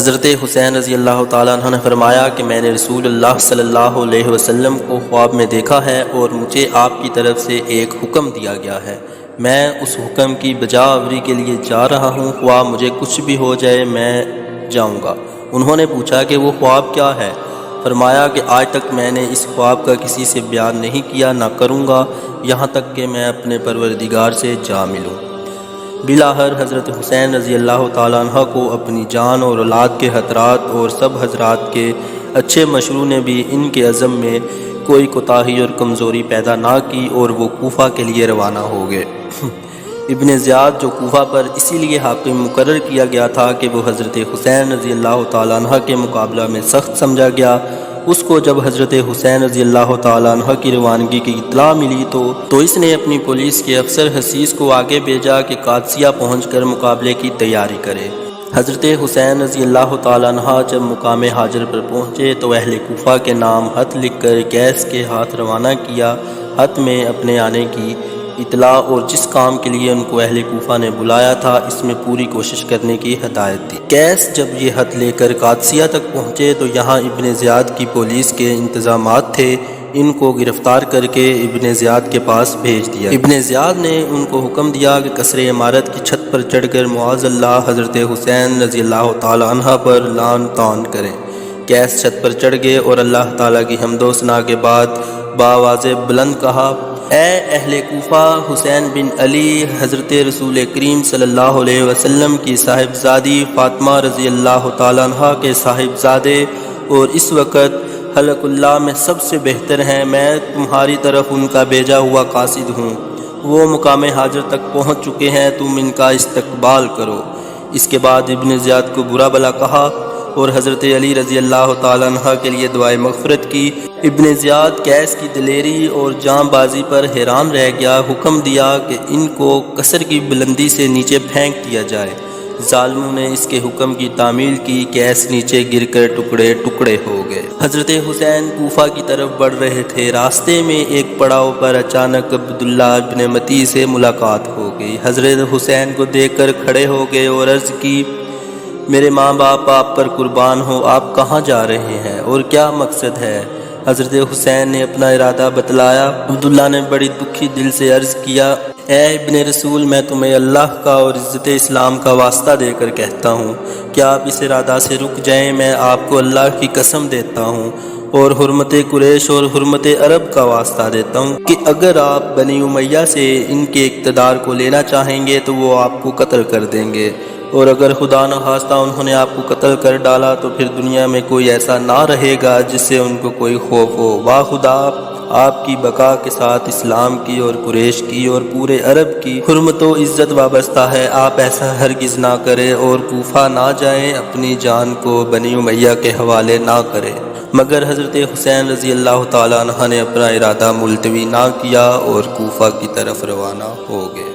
حضرت حسین رضی اللہ تعالیٰ عنہ نے فرمایا کہ میں نے رسول اللہ صلی اللہ علیہ وسلم کو خواب میں دیکھا ہے اور مجھے آپ کی طرف سے ایک حکم دیا گیا ہے، میں اس حکم کی بجا آوری کے لیے جا رہا ہوں، خواب مجھے کچھ بھی ہو جائے میں جاؤں گا۔ انہوں نے پوچھا کہ وہ خواب کیا ہے؟ فرمایا کہ آج تک میں نے اس خواب کا کسی سے بیان نہیں کیا، نہ کروں گا، یہاں تک کہ میں اپنے پروردگار سے جا ملوں۔ بلاخر حضرت حسین رضی اللہ تعالیٰ عنہ کو اپنی جان اور اولاد کے خطرات اور سب حضرات کے اچھے مشوروں نے بھی ان کے عزم میں کوئی کوتاہی اور کمزوری پیدا نہ کی اور وہ کوفہ کے لیے روانہ ہو گئے۔ ابن زیاد جو کوفہ پر اسی لیے حاکم مقرر کیا گیا تھا کہ وہ حضرت حسین رضی اللہ تعالیٰ عنہ کے مقابلہ میں سخت سمجھا گیا، اس کو جب حضرت حسین رضی اللہ تعالیٰ عنہ کی روانگی کی اطلاع ملی تو اس نے اپنی پولیس کے افسر حسیس کو آگے بھیجا کہ قادسیہ پہنچ کر مقابلے کی تیاری کرے۔ حضرت حسین رضی اللہ تعالیٰ عنہ جب مقام حاضر پر پہنچے تو اہل کوفہ کے نام خط لکھ کر قیس کے ہاتھ روانہ کیا۔ خط میں اپنے آنے کی اطلاع اور جس کام کے لیے ان کو اہل کوفہ نے بلایا تھا اس میں پوری کوشش کرنے کی ہدایت دی۔ قیس جب یہ خط لے کر قادسیہ تک پہنچے تو یہاں ابن زیاد کی پولیس کے انتظامات تھے، ان کو گرفتار کر کے ابن زیاد کے پاس بھیج دیا۔ ابن زیاد نے ان کو حکم دیا کہ قصر عمارت کی چھت پر چڑھ کر معاذ اللہ حضرت حسین رضی اللہ تعالی عنہ پر لعن طعن کریں۔ قیس چھت پر چڑھ گئے اور اللہ تعالیٰ کی حمد و ثنا کے بعد بآواز بلند کہا، اے اہل کوفہ، حسین بن علی حضرت رسول کریم صلی اللہ علیہ وسلم کی صاحبزادی فاطمہ رضی اللہ تعالیٰ عنہ کے صاحبزادے اور اس وقت خلق اللہ میں سب سے بہتر ہیں، میں تمہاری طرف ان کا بھیجا ہوا قاصد ہوں، وہ مقام حاضر تک پہنچ چکے ہیں، تم ان کا استقبال کرو۔ اس کے بعد ابن زیاد کو برا بھلا کہا اور حضرت علی رضی اللہ تعالیٰ عنہ کے لیے دعائے مغفرت کی۔ ابن زیاد قیس کی دلیری اور جاں بازی پر حیران رہ گیا، حکم دیا کہ ان کو قصر کی بلندی سے نیچے پھینک دیا جائے۔ ظالموں نے اس کے حکم کی تعمیل کی، قیس نیچے گر کر ٹکڑے ٹکڑے ہو گئے۔ حضرت حسین کوفہ کی طرف بڑھ رہے تھے، راستے میں ایک پڑاؤ پر اچانک عبداللہ ابن متی سے ملاقات ہو گئی۔ حضرت حسین کو دیکھ کر کھڑے ہو گئے اور عرض کی، میرے ماں باپ آپ پر قربان ہو، آپ کہاں جا رہے ہیں اور کیا مقصد ہے؟ حضرت حسین نے اپنا ارادہ بتلایا۔ عبداللہ نے بڑی دکھی دل سے عرض کیا، اے ابن رسول، میں تمہیں اللہ کا اور عزت اسلام کا واسطہ دے کر کہتا ہوں کہ آپ اس ارادہ سے رک جائیں، میں آپ کو اللہ کی قسم دیتا ہوں اور حرمت قریش اور حرمت عرب کا واسطہ دیتا ہوں کہ اگر آپ بنی امیہ سے ان کے اقتدار کو لینا چاہیں گے تو وہ آپ کو قتل کر دیں گے، اور اگر خدا نخواستہ انہوں نے آپ کو قتل کر ڈالا تو پھر دنیا میں کوئی ایسا نہ رہے گا جس سے ان کو کوئی خوف ہو۔ واہ خدا، آپ کی بقا کے ساتھ اسلام کی اور قریش کی اور پورے عرب کی حرمت و عزت وابستہ ہے، آپ ایسا ہرگز نہ کریں اور کوفہ نہ جائیں، اپنی جان کو بنی امیہ کے حوالے نہ کریں۔ مگر حضرت حسین رضی اللہ تعالیٰ عنہ نے اپنا ارادہ ملتوی نہ کیا اور کوفہ کی طرف روانہ ہو گئے۔